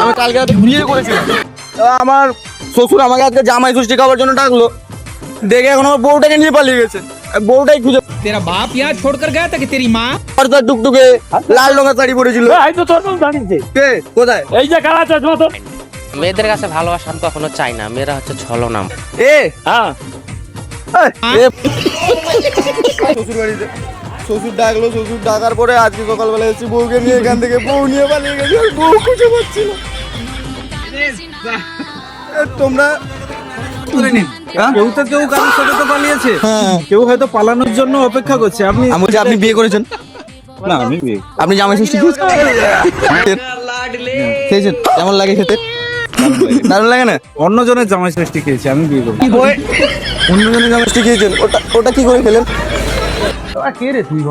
আমি কালকে রাতে বিয়ে করেছিলাম, আমার শ্বশুর আমাকে আজকে জামাই ষষ্ঠী খাওয়ার জন্য ডাকলো, দেখে এখন আমার বউটাকে নিয়ে পালিয়ে গেছে। বউটাই খুঁজে तेरा बाप यहाँ छोड़कर गया था कि तेरी माँ? টুকটুকে লাল রঙের শাড়ি পরেছিল। কে কোথায়? এই যে কালা চশমা তো। মেয়েদের কাছে ভালোবাসা আমি কখনো চাই না, মেয়েরা হচ্ছে ছলনাম। এ হ্যাঁ শ্বশুর বাড়িতে শ্বশুর ডাকলো, শ্বশুর ডাকার পরে আজকে সকালবেলা এসেছি বউকে নিয়ে, এখান থেকে বউ নিয়ে পালিয়ে গেছি, আর বউ খুঁজে পাচ্ছি না। তোমরা কেউ তো কেউ কারোর সাথে তো পালিয়েছে, কেউ হয়তো পালানোর জন্য অপেক্ষা করছে। আপনি আমি বলছি আপনি বিয়ে করেছেন না, আমি বিয়ে আপনি জামাই ষষ্ঠী খেয়েছেন? কেমন লাগে খেতে? দারুণ লাগে না? অন্যজনের জামাই ষষ্ঠী খেয়েছি, আমি বিয়ে করবো। অন্যজনের জামাই ষষ্ঠী খেয়েছেন? ওটা ওটা কি করে খেলেন? কে রে তুই?